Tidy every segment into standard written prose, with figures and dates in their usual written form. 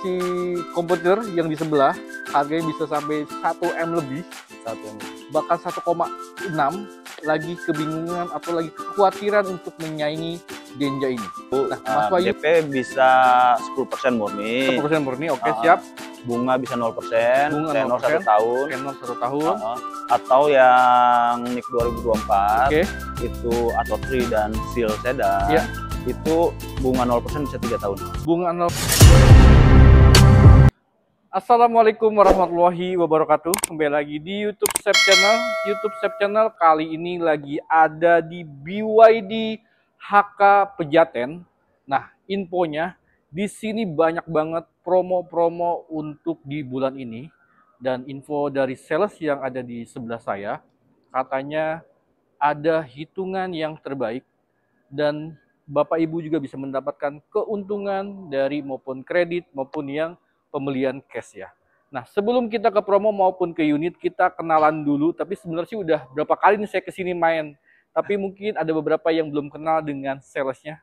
si komputer yang di sebelah harganya bisa sampai 1M lebih, bahkan 1,6, lagi kebingungan atau lagi kekhawatiran untuk menyaingi Denja ini. Nah, Mas Wahyu, DP bisa 10% murni. 10% murni, oke, siap. Bunga bisa 0%, tenor 1 tahun. Tenor 1 tahun. Atau yang NIK 2024, Oke. itu Atto3 dan Seal Sedan, ya. Itu bunga 0% bisa 3 tahun. Bunga 0. Assalamualaikum warahmatullahi wabarakatuh. Kembali lagi di YouTube Sep Channel. YouTube Sep Channel kali ini lagi ada di BYD HK Pejaten. Nah, infonya di sini banyak banget promo-promo untuk di bulan ini, dan info dari sales yang ada di sebelah saya katanya ada hitungan yang terbaik dan Bapak Ibu juga bisa mendapatkan keuntungan dari maupun kredit maupun yang pembelian cash ya. Nah, sebelum kita ke promo maupun ke unit, kita kenalan dulu. Tapi sebenarnya sih udah berapa kali nih saya kesini main. Tapi mungkin ada beberapa yang belum kenal dengan salesnya.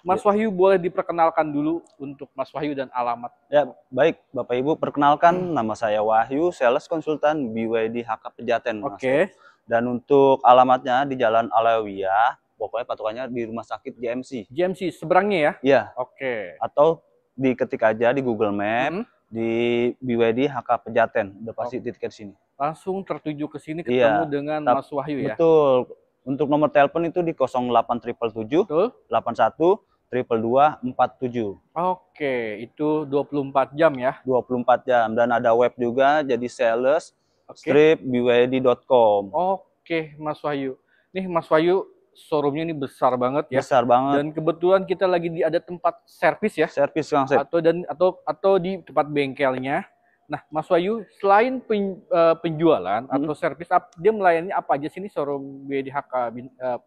Mas Wahyu, boleh diperkenalkan dulu untuk Mas Wahyu dan alamat. Ya, baik Bapak Ibu, perkenalkan nama saya Wahyu, sales konsultan BYD HK Pejaten. Oke. Dan untuk alamatnya di Jalan Alawiyah, pokoknya patokannya di Rumah Sakit JMC. JMC seberangnya ya? Iya. Oke. Atau diketik aja di Google Map, di BYD HK Pejaten, udah pasti titiknya di sini. Langsung tertuju ke sini ketemu dengan Mas Wahyu ya? Betul. Untuk nomor telepon itu di 08777 81 222 47. Oke, itu 24 jam ya? 24 jam. Dan ada web juga, jadi sales byd.com. Oke, Mas Wahyu. Nih Mas Wahyu, showroomnya ini besar banget ya. Besar banget. Dan kebetulan kita lagi ada tempat servis ya. Servis Kang Sep. Atau di tempat bengkelnya. Nah, Mas Wahyu, selain penjualan atau servis, dia melayani apa aja sih ini showroom BYD HK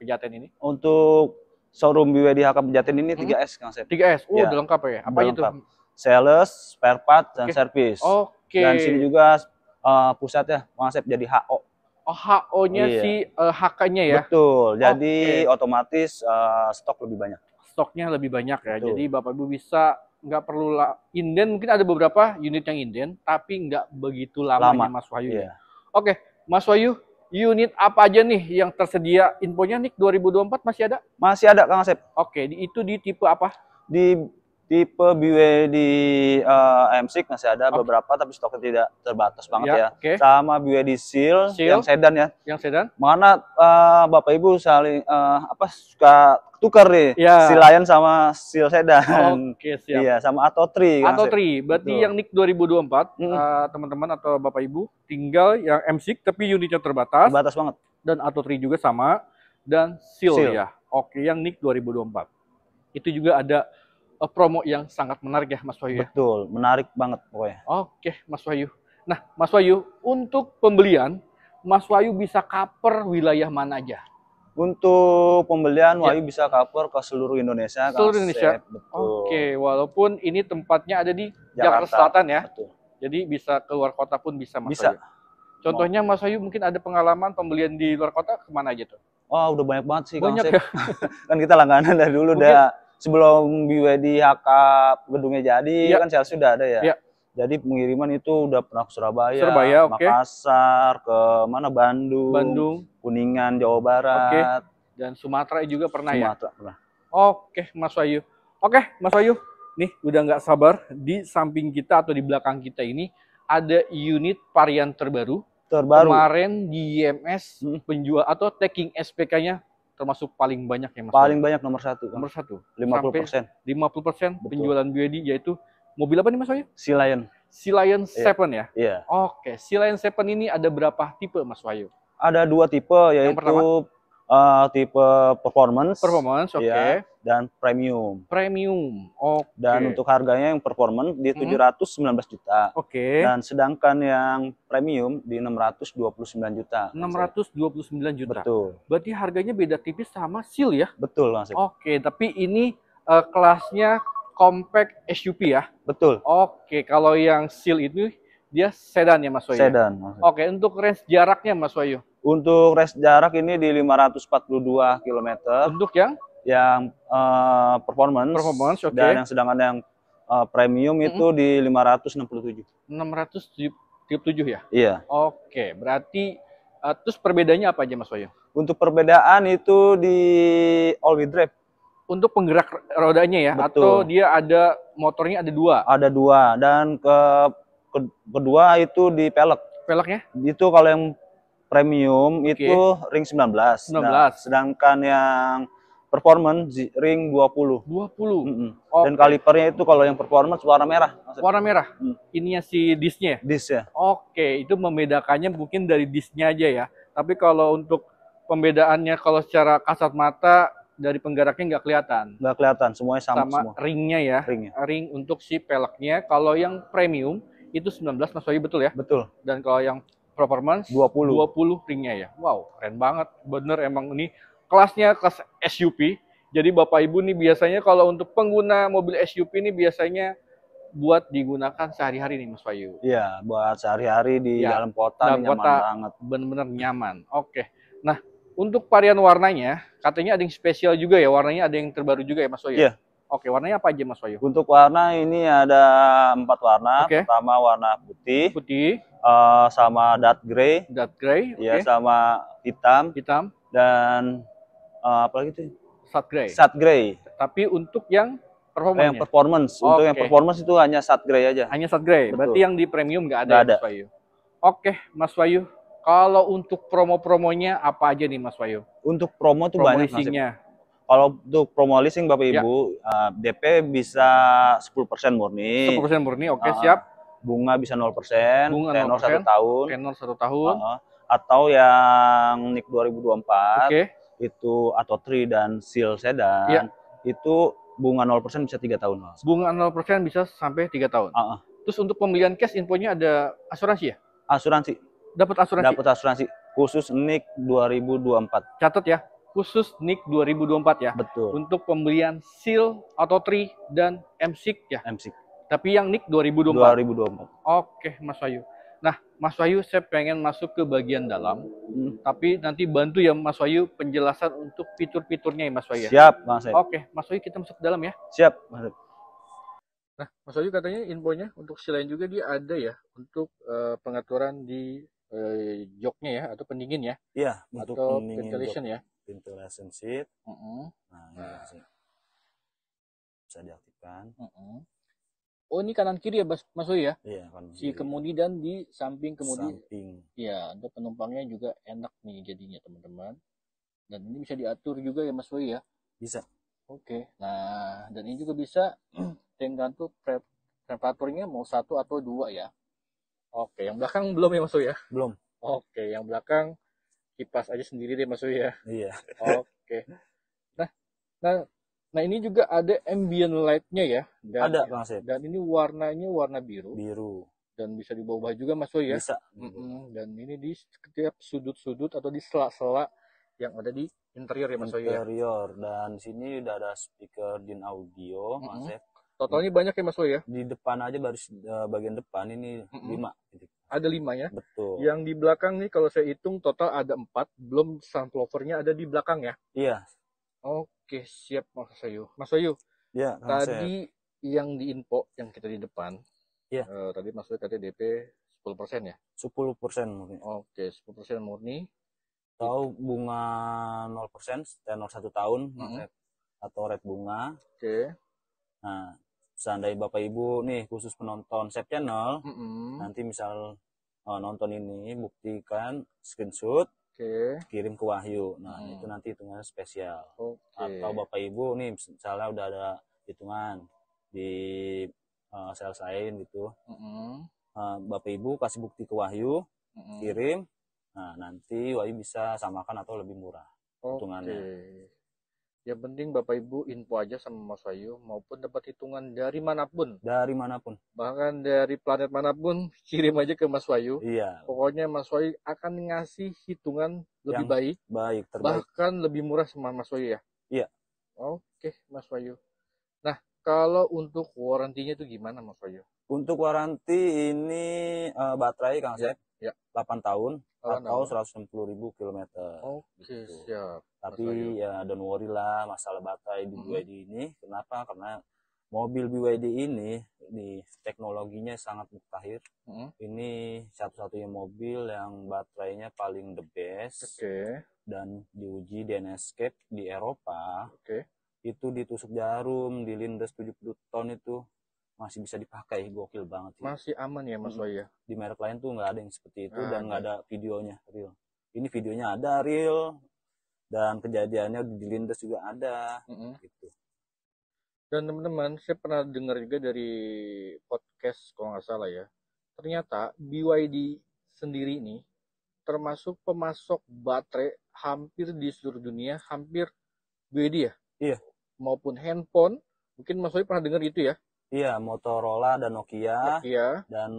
Pejaten ini? Untuk showroom BYD HK Pejaten ini 3S Kang Sep. 3S. Oh, udah lengkap ya. Apa itu? Sales, spare part, dan servis. Oke. Dan sini juga pusatnya Kang Sep jadi HO. Oh, HO-nya si HK-nya ya? Betul, jadi otomatis stok lebih banyak. Stoknya lebih banyak ya, jadi Bapak Ibu bisa nggak perlu inden, mungkin ada beberapa unit yang inden, tapi nggak begitu lamanya Mas Wahyu ya. Oke, Mas Wahyu, unit apa aja nih yang tersedia? Infonya nih 2024 masih ada? Masih ada Kang Asep. Oke, itu di tipe apa? Di tipe BYD M6 masih ada beberapa, tapi stoknya tidak terbatas banget ya. Sama BYD Seal yang sedan ya. Yang sedan? Mana Bapak Ibu saling suka tukar nih, Seal Lion sama Seal sedan. Oke, siap. Iya, sama Atto3. Atto3, berarti yang NIK 2024 teman-teman atau Bapak Ibu tinggal yang M6 tapi unitnya terbatas. Terbatas banget. Dan Atto3 juga sama, dan Seal ya. Oke, yang NIK 2024. Itu juga ada promo yang sangat menarik ya Mas Wahyu ya? Betul, menarik banget pokoknya. Oke Mas Wahyu. Nah Mas Wahyu, untuk pembelian Mas Wahyu bisa cover wilayah mana aja? Untuk pembelian Wahyu bisa cover ke seluruh Indonesia. Seluruh Indonesia? Betul. Oke, walaupun ini tempatnya ada di Jakarta Selatan ya? Betul. Jadi bisa keluar kota pun bisa Mas Wahyu? Contohnya Mas Wahyu mungkin ada pengalaman pembelian di luar kota, kemana aja tuh? Oh udah banyak banget sih. Banyak ya? Kan kita langganan dari dulu udah. Sebelum BYD HK gedungnya jadi, kan sales sudah ada ya. Jadi pengiriman itu udah pernah ke Surabaya, Makassar, ke mana Bandung, Kuningan, Jawa Barat. Dan Sumatera juga pernah ya? Pernah. Oke, Mas Wahyu. Oke, Mas Wahyu. Nih, udah nggak sabar. Di samping kita atau di belakang kita ini ada unit varian terbaru. Kemarin di IMS penjual atau tagging SPK-nya termasuk paling banyak ya Mas? Paling banyak nomor 1. Nomor 1. 50%. 50% penjualan BYD, yaitu mobil apa nih Mas Wahyu? Sea Lion. Sea Lion 7 ya? Iya. Oke, Sea Lion 7 ini ada berapa tipe Mas Wahyu? Ada 2 tipe, yaitu tipe performance, dan premium. Dan untuk harganya yang performance di 719 juta. Dan sedangkan yang premium di 629 juta. 629 juta. Betul. Berarti harganya beda tipis sama Seal ya? Betul, Mas. Oke, tapi ini kelasnya compact SUV ya? Betul. Oke, kalau yang Seal itu dia sedan ya Mas Wahyu? Sedan. Oke, untuk range jaraknya Mas Wahyu? Untuk range jarak ini di 542 km. Untuk yang performance, dan yang sedangkan yang Premium itu di 567. 637 ya? Iya. Oke, berarti terus perbedaannya apa aja Mas Wahyu? Untuk perbedaan itu di all wheel drive. Untuk penggerak rodanya ya? Betul. Atau dia ada motornya ada dua? Ada dua, dan kedua itu di pelek. Peleknya? Itu kalau yang premium itu ring 19. Nah, sedangkan yang performance ring 20. 20. Dan kalipernya itu kalau yang performance warna merah. Warna merah. Ininya si disnya. Dis ya. Oke, itu membedakannya mungkin dari disnya aja ya. Tapi kalau untuk pembedaannya kalau secara kasat mata dari penggeraknya nggak kelihatan. Nggak kelihatan, semuanya sama semua. Ringnya ya. Ring untuk si peleknya. Kalau yang premium itu 19 Mas Wahyu, betul ya? Betul. Dan kalau yang performance 20 ringnya ya. Wow, keren banget. Bener emang ini kelasnya kelas SUV. Jadi Bapak Ibu nih biasanya kalau untuk pengguna mobil SUV ini biasanya buat digunakan sehari-hari nih Mas Wahyu. Iya, buat sehari-hari di dalam kota, nyaman banget. Bener-bener nyaman. Oke. Nah, untuk varian warnanya, katanya ada yang spesial juga ya. Warnanya ada yang terbaru juga ya Mas Wahyu? Iya. Oke, warnanya apa aja Mas Wahyu? Untuk warna ini ada 4 warna. Pertama warna putih. Sama dark gray. Dark gray. Iya, sama hitam. Dan apa lagi tuh? Sat gray. Tapi untuk yang performance, untuk yang performance itu hanya sat gray aja. Hanya sat gray. Berarti yang di premium nggak ada, Mas Wahyu. Oke, Mas Wahyu. Kalau untuk promo-promonya apa aja nih Mas Wahyu? Untuk promo tuh banyak. Kalau untuk promo leasing Bapak Ibu, DP bisa 10% murni. 10% murni, oke, siap. Bunga bisa 0%, tenor 1 tahun. Tenor 1 tahun. Atau yang NIK 2024, itu Atto-3 dan Seal Sedan, itu bunga 0% bisa 3 tahun. Bunga 0% bisa sampai 3 tahun. Terus untuk pembelian cash infonya ada asuransi ya? Asuransi. Dapat asuransi? Dapat asuransi. Khusus NIK 2024. Catat ya, khusus NIK 2024 ya? Betul. Untuk pembelian Seal, Atto-3 dan M6 ya? M6. Tapi yang NIK 2024? 2024. Oke, Mas Wahyu. Nah, Mas Wahyu, saya pengen masuk ke bagian dalam, tapi nanti bantu ya Mas Wahyu penjelasan untuk fitur-fiturnya ya Mas Wahyu. Siap, Mas. Oke, Mas Wahyu kita masuk ke dalam ya. Siap, Mas. Nah, Mas Wahyu katanya infonya untuk si lain juga dia ada ya untuk pengaturan di joknya ya atau pendingin ya. Iya, untuk atau ventilation ya. Ventilation seat. Nah, bisa diaktifkan. Oh, ini kanan kiri ya Mas Wahyu ya? Iya, kanan kiri. Si kemudi dan di samping kemudi. Iya, untuk penumpangnya juga enak nih jadinya teman-teman. Dan ini bisa diatur juga ya Mas Wahyu ya? Bisa. Oke. Nah, dan ini juga bisa tergantung temperaturnya mau 1 atau 2 ya. Oke, yang belakang belum ya Mas Wahyu ya? Belum. Oke, yang belakang kipas aja sendiri deh Mas Wahyu ya? Iya. Oke. Nah ini juga ada ambient light-nya ya. Dan, Mas. Dan ini warnanya warna biru. Dan bisa diubah juga Mas Wahyu ya. Bisa. Dan ini di setiap sudut-sudut atau di sela-sela yang ada di interior ya Mas Wahyu ya. Interior, dan sini udah ada speaker din audio, Mas. Totalnya banyak ya Mas Wahyu ya. Di depan aja bagian depan ini 5. Ada 5 ya. Betul. Yang di belakang nih kalau saya hitung total ada 4, belum subwoofernya ada di belakang ya. Iya. Oke, siap Mas Wahyu. Mas Wahyu, ya, tadi yang di info yang kita di depan, ya. Tadi Mas Wahyu tadi DP 10% ya? 10% murni. Oke, 10% murni. Atau bunga 0%, tenor 1 tahun, atau rate bunga. Oke. Nah, seandainya Bapak Ibu nih khusus penonton Sep Channel, nanti misal nonton ini, buktikan screenshot. Kirim ke Wahyu. Nah, itu nanti hitungannya spesial. Atau Bapak Ibu nih misalnya udah ada hitungan di sales lain gitu. Bapak Ibu kasih bukti ke Wahyu, kirim. Nah, nanti Wahyu bisa samakan atau lebih murah hitungannya. Yang penting Bapak Ibu info aja sama Mas Wahyu maupun dapat hitungan dari manapun. Dari manapun. Bahkan dari planet manapun, kirim aja ke Mas Wahyu. Iya. Pokoknya Mas Wahyu akan ngasih hitungan lebih baik. Terbaik. Bahkan lebih murah sama Mas Wahyu ya. Iya. Oke, Mas Wahyu. Nah, kalau untuk warantinya itu gimana Mas Wahyu? Untuk waranti ini baterai Kang Sep. Ya. 8 tahun atau 160.000 km. Oke, gitu. Siap. Tapi ya don't worry lah masalah baterai di BYD ini. Kenapa? Karena Mobil BYD ini di teknologinya sangat mutakhir. Ini satu-satunya mobil yang baterainya paling the best. Dan diuji di NScape di Eropa. Itu ditusuk jarum, dilindas 70 ton itu masih bisa dipakai, gokil banget sih. Masih aman ya Mas Wahyu? Di merek lain tuh nggak ada yang seperti itu dan nggak ada videonya real. Ini videonya ada real dan kejadiannya dilindas juga ada gitu. Dan teman-teman, saya pernah dengar juga dari podcast kalau nggak salah ya, ternyata BYD sendiri ini termasuk pemasok baterai hampir di seluruh dunia, hampir BYD ya? Iya. Maupun handphone, mungkin Mas Wahyu pernah dengar gitu ya? Iya, Motorola dan Nokia. Dan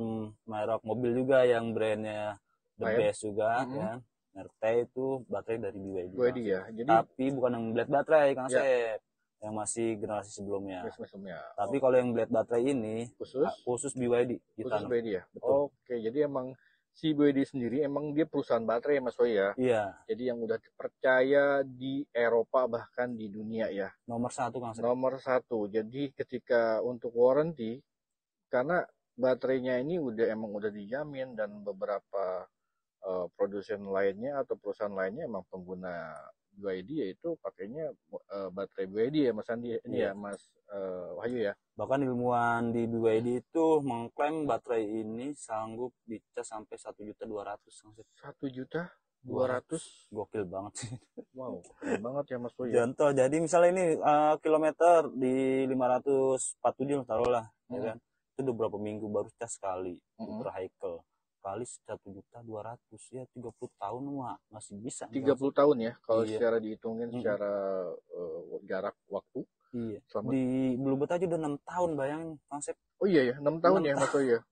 merek mobil juga yang brandnya the best juga ya. Merek T itu baterai dari BYD ya. Jadi, tapi bukan yang blade baterai, Kang Asep. Yang masih generasi sebelumnya. Tapi kalau yang blade baterai ini khusus BYD. Khusus BYD ya? Betul. Oke, jadi emang si BYD sendiri emang dia perusahaan baterai ya Mas Wahyu ya? Iya. Jadi yang udah dipercaya di Eropa bahkan di dunia ya? Nomor 1 Kang Asep. Nomor 1. Jadi ketika untuk warranty, karena baterainya ini emang udah dijamin dan beberapa produsen lainnya atau perusahaan lainnya emang pengguna BYD yaitu pakainya baterai BYD ya Mas Andi ini ya Mas Wahyu ya. Bahkan ilmuwan di BYD itu mengklaim baterai ini sanggup dicas sampai 1.200.000. 1.200.000. Gokil banget sih. Wow, keren banget ya Mas Wahyu. Contoh, jadi misalnya ini kilometer di 547 taruhlah, ya kan? Itu udah berapa minggu baru cas sekali vehicle. Kali 1.200.000 ya 30 tahun masih bisa. 30 tahun ya kalau secara dihitungin secara jarak waktu. Iya. Di Bluebird aja udah 6 tahun bayangin konsep. Oh iya ya, 6 tahun ya Mas Wahyu.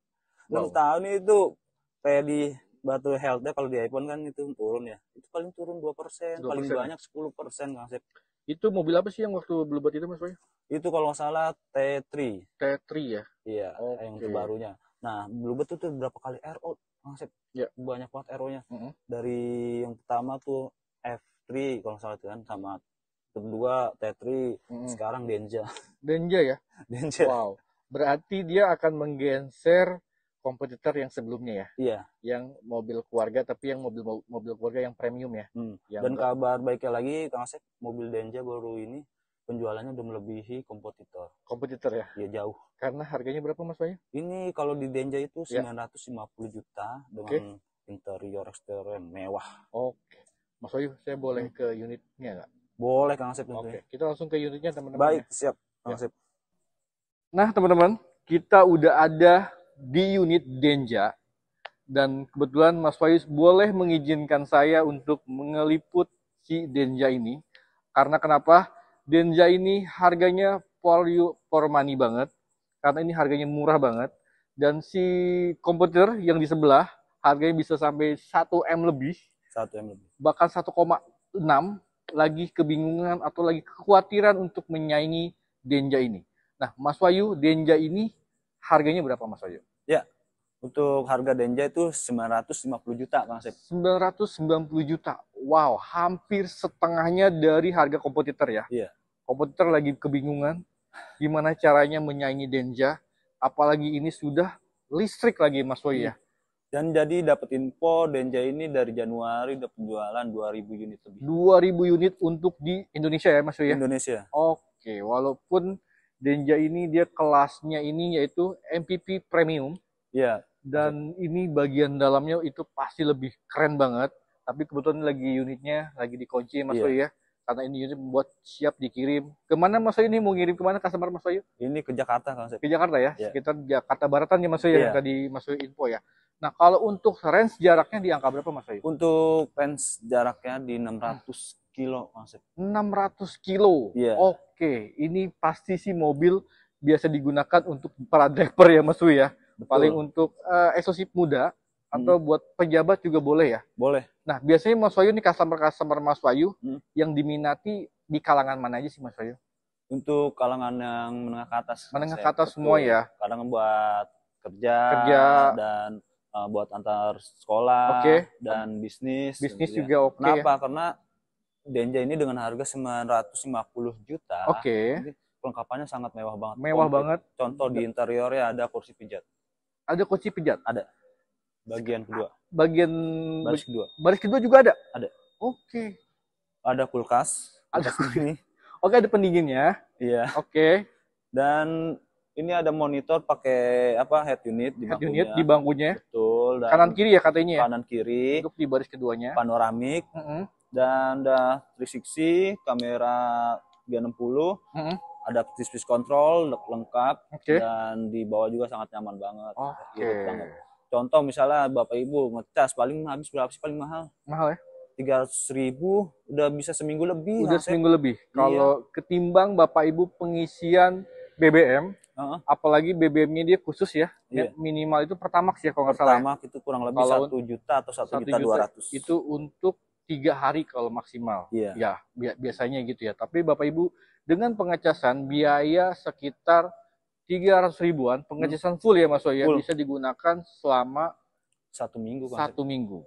6 tahun itu kayak di baterai health-nya kalau di iPhone kan itu turun ya. Itu paling turun 2%, paling banyak 10% konsep. Itu mobil apa sih yang waktu Bluebird itu Mas Wahyu? Itu kalau nggak salah T3. T3 ya? Iya, yang terbarunya. Nah, Bluebird itu berapa kali RO konsep? Ya. Banyak banget RO-nya. Dari yang pertama tuh F3 kalau nggak salah kan, sama kedua T3, sekarang Denja. Denja ya? Denja. Wow. Berarti dia akan menggeser kompetitor yang sebelumnya ya? Iya. Yang mobil keluarga, tapi yang mobil keluarga yang premium ya? Dan kabar baiknya lagi, Kang Asep, mobil Denja baru ini penjualannya udah melebihi kompetitor. Kompetitor ya? Iya, jauh. Karena harganya berapa Mas Wahyu? Ini kalau di Denja itu 950 juta dengan interior eksterior mewah. Oke. Mas Wahyu, saya boleh ke unitnya nggak? Boleh Kang Asep. Oke, kita langsung ke unitnya teman-teman. Baik, siap Kang Asep. Nah teman-teman, kita udah ada di unit Denja. Dan kebetulan Mas Wahyu boleh mengizinkan saya untuk mengeliput si Denja ini. Karena kenapa? Denja ini harganya value for money banget. Karena ini harganya murah banget. Dan si komputer yang di sebelah harganya bisa sampai 1M lebih. 1M lebih. Bahkan 1,6 lagi kebingungan atau lagi kekhawatiran untuk menyaingi Denja ini. Nah, Mas Wahyu, Denja ini harganya berapa Mas Wahyu? Ya, untuk harga Denja itu 950 juta Kang Asep. 990 juta. Wow, hampir setengahnya dari harga kompetitor ya. Iya. Kompetitor lagi kebingungan gimana caranya menyaingi Denja, apalagi ini sudah listrik lagi Mas Wahyu ya. Dan jadi dapat info Denja ini dari Januari udah penjualan 2.000 unit lebih. 2.000 unit untuk di Indonesia ya Mas Wahyu ya? Indonesia. Oke, walaupun Denja ini dia kelasnya ini yaitu MPV Premium. Iya. Dan ini bagian dalamnya itu pasti lebih keren banget. Tapi kebetulan lagi unitnya lagi dikunci Mas Wahyu ya. Karena ini unit buat siap dikirim. Kemana Mas Wahyu ini mau ngirim kemana customer Mas Wahyu? Ini ke Jakarta Kang Asep. Ke Jakarta ya? Sekitar Jakarta Baratan ya Mas Wahyu yang tadi Mas Wahyu info ya. Nah kalau untuk range jaraknya di angka berapa Mas Wahyu? Untuk range jaraknya di 600 kilo Kang Asep. 600 kilo? Iya. Oke, ini pasti sih mobil biasa digunakan untuk para driver ya Mas Wahyu ya. Betul. Paling untuk eksosip muda atau buat pejabat juga boleh ya? Boleh. Nah, biasanya Mas Wahyu nih customer Mas Wahyu yang diminati di kalangan mana aja sih Mas Wahyu? Untuk kalangan yang menengah ke atas. Menengah ke atas semua ya? Kadang buat kerja. Dan buat antar sekolah dan bisnis. Bisnis juga oke. Kenapa? Karena Denja ini dengan harga 950 juta. Pelengkapannya sangat mewah banget. Mewah banget. Contoh di interiornya ada kursi pijat. Ada kursi pijat? Ada. Bagian kedua. Baris kedua. Baris kedua juga ada? Ada. Oke. Ada kulkas. Ada ini. Oke, ada pendinginnya. Iya. Oke. Dan ini ada monitor pakai head unit di bangkunya. Head unit di bangkunya. Betul. Dan kanan kiri ya katanya ya? Kanan kiri. Untuk di baris keduanya. Panoramik. Dan ada 360, kamera 360. Ada speed control lengkap. Dan di bawah juga sangat nyaman banget. Contoh misalnya Bapak Ibu ngecas paling habis berapa sih paling mahal? Mahal ya? 300.000 udah bisa seminggu lebih. Udah seminggu lebih. Kalau ketimbang Bapak Ibu pengisian BBM, apalagi BBM-nya dia khusus ya, minimal itu Pertamax ya kalau nggak salah. Pertamax itu kurang lebih 1 juta atau 1.200.000. Itu untuk 3 hari kalau maksimal. Ya, biasanya gitu ya. Tapi Bapak Ibu dengan pengecasan biaya sekitar 300 ribuan, pengecasan full ya Mas Wahyu, bisa digunakan selama 1 minggu. 1 minggu.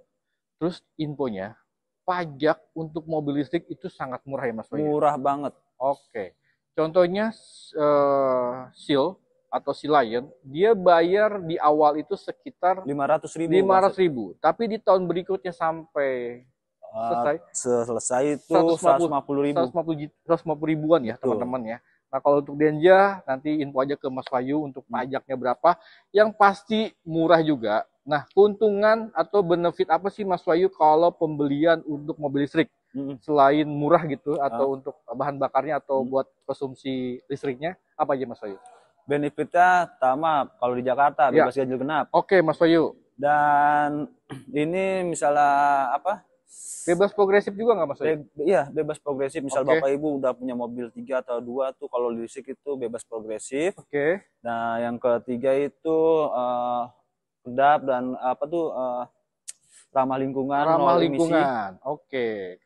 Terus infonya, pajak untuk mobil listrik itu sangat murah ya Mas Wahyu? Murah banget. Oke. Contohnya Seal atau Sea Lion, dia bayar di awal itu sekitar 500.000. Tapi di tahun berikutnya sampai selesai itu 150 ribuan ya teman-teman ya. Nah kalau untuk Denja nanti info aja ke Mas Wahyu untuk pajaknya berapa. Yang pasti murah juga. Nah keuntungan atau benefit apa sih Mas Wahyu kalau pembelian untuk mobil listrik selain murah gitu atau untuk bahan bakarnya atau buat konsumsi listriknya apa aja Mas Wahyu? Benefitnya pertama kalau di Jakarta bebas ganjil genap. Oke Mas Wahyu. Dan ini misalnya bebas progresif juga nggak Mas Wahyu? Iya, bebas progresif. Misal Bapak Ibu udah punya mobil 3 atau 2 tuh kalau listrik itu bebas progresif. Nah, yang ketiga itu kedap dan ramah lingkungan, nol emisi.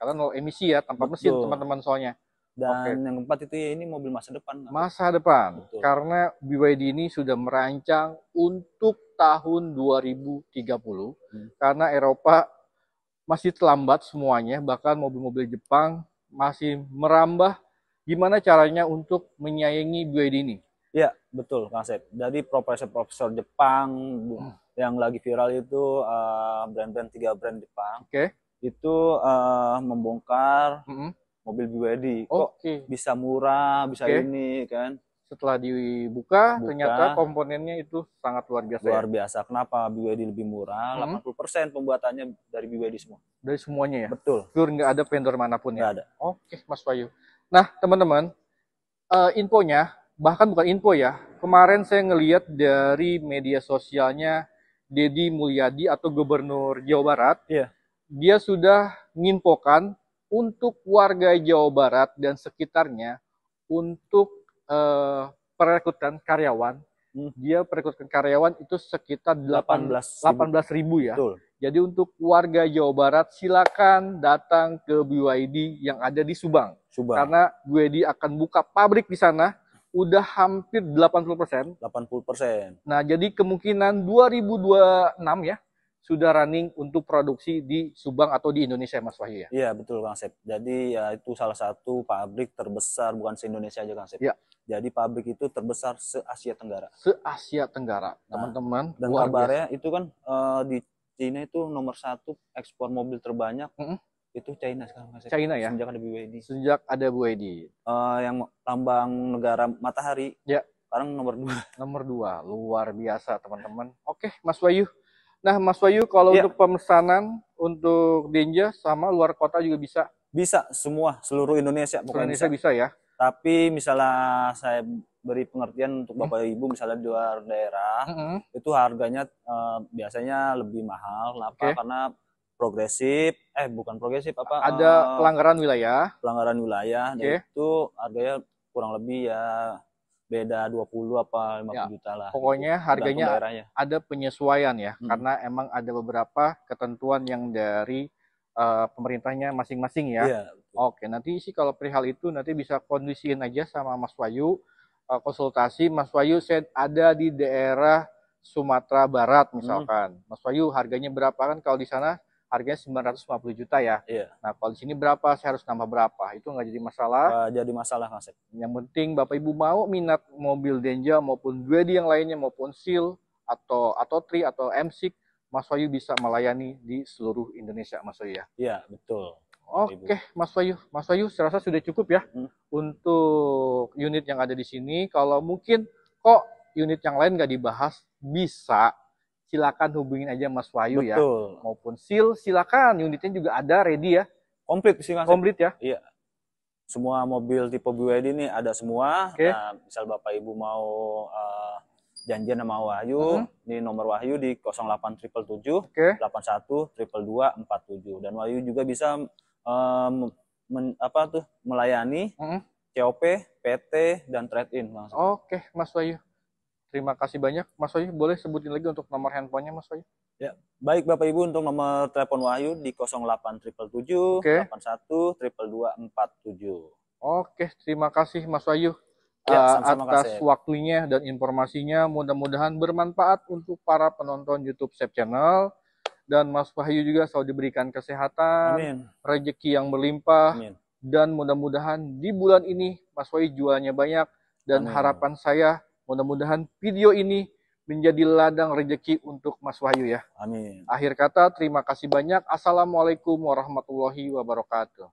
Karena nol emisi ya, tanpa mesin teman-teman soalnya. Dan yang keempat itu ini mobil masa depan. Masa depan. Betul. Karena BYD ini sudah merancang untuk tahun 2030. Karena Eropa masih terlambat semuanya, bahkan mobil-mobil Jepang masih merambah gimana caranya untuk menyayangi BYD ini. Iya, betul Kang Asep. Jadi profesor Jepang yang lagi viral itu brand-brand 3 brand Jepang. Itu membongkar mobil BYD. Kok bisa murah, bisa ini kan. Setelah dibuka, ternyata komponennya itu sangat luar biasa. Luar biasa. Kenapa BYD lebih murah? 80% pembuatannya dari BYD semua. Dari semuanya ya? Betul. Pure nggak ada vendor manapun ya? Nggak ada. Oke, Mas Wahyu. Nah, teman-teman, infonya, bahkan bukan info ya, kemarin saya ngelihat dari media sosialnya Deddy Mulyadi atau Gubernur Jawa Barat, dia sudah nginfokan untuk warga Jawa Barat dan sekitarnya untuk perekrutan karyawan, dia perekrutan karyawan itu sekitar 18.000 ya. Betul. Jadi untuk warga Jawa Barat silakan datang ke BYD yang ada di Subang. Karena BYD akan buka pabrik di sana, udah hampir 80%. Nah jadi kemungkinan 2026 ya, sudah running untuk produksi di Subang atau di Indonesia Mas Wahyu ya? Iya betul Kang Asep. Jadi ya itu salah satu pabrik terbesar bukan se-Indonesia aja Kang Asep. Jadi pabrik itu terbesar se-Asia Tenggara. Se-Asia Tenggara, teman-teman. Dan kabarnya itu kan di Cina itu nomor 1 ekspor mobil terbanyak itu China sekarang Kang Asep. China ya? Sejak ada BYD. Sejak ada BYD. Yang lambang negara matahari. Sekarang nomor 2. Nomor 2, luar biasa teman-teman. Oke Mas Wahyu. Nah, Mas Wahyu, kalau untuk pemesanan untuk Denja sama luar kota juga bisa? Bisa, semua, seluruh Indonesia. Indonesia bisa ya? Tapi misalnya saya beri pengertian untuk Bapak Ibu misalnya di luar daerah, itu harganya biasanya lebih mahal. Kenapa? Karena progresif, bukan progresif ada pelanggaran wilayah. Pelanggaran wilayah, dan itu harganya kurang lebih ya beda 20 apa 50 juta lah. Pokoknya harganya ada penyesuaian ya, karena emang ada beberapa ketentuan yang dari pemerintahnya masing-masing ya. Oke, nanti sih kalau perihal itu nanti bisa kondisiin aja sama Mas Wahyu, konsultasi. Mas Wahyu saya ada di daerah Sumatera Barat misalkan. Mas Wahyu harganya berapa kan kalau di sana harganya 950 juta ya. Iya. Nah, kalau di sini berapa, saya harus nambah berapa? Itu nggak jadi masalah. Jadi masalah, Mas. Yang penting Bapak Ibu mau minat mobil Denja maupun BYD yang lainnya maupun Seal atau Tri atau M6, Mas Wahyu bisa melayani di seluruh Indonesia, Mas Wahyu ya. Iya, betul. Oke, Mas Wahyu. Mas Wahyu, saya rasa sudah cukup ya untuk unit yang ada di sini. Kalau mungkin kok unit yang lain nggak dibahas, bisa silakan hubungin aja Mas Wahyu ya. Maupun Seal, silakan. Unitnya juga ada, ready ya. Komplit sih, Mas. Komplit ya? Iya. Semua mobil tipe BYD ini ada semua. Nah, misal Bapak Ibu mau janjian sama Wahyu, ini nomor Wahyu di 08777 81 222 47. Dan Wahyu juga bisa melayani COP, PT, dan trade-in. Oke, Mas Wahyu. Terima kasih banyak. Mas Wahyu, boleh sebutin lagi untuk nomor handphonenya, Mas Wahyu? Ya, baik Bapak Ibu, untuk nomor telepon Wahyu di 08777 81 222 47. Oke, terima kasih Mas Wahyu. Atas waktunya dan informasinya, mudah-mudahan bermanfaat untuk para penonton YouTube Sep Channel, dan Mas Wahyu juga selalu diberikan kesehatan, rezeki yang berlimpah, dan mudah-mudahan di bulan ini Mas Wahyu jualnya banyak, dan harapan saya mudah-mudahan video ini menjadi ladang rezeki untuk Mas Wahyu ya. Amin. Akhir kata, terima kasih banyak. Assalamualaikum warahmatullahi wabarakatuh.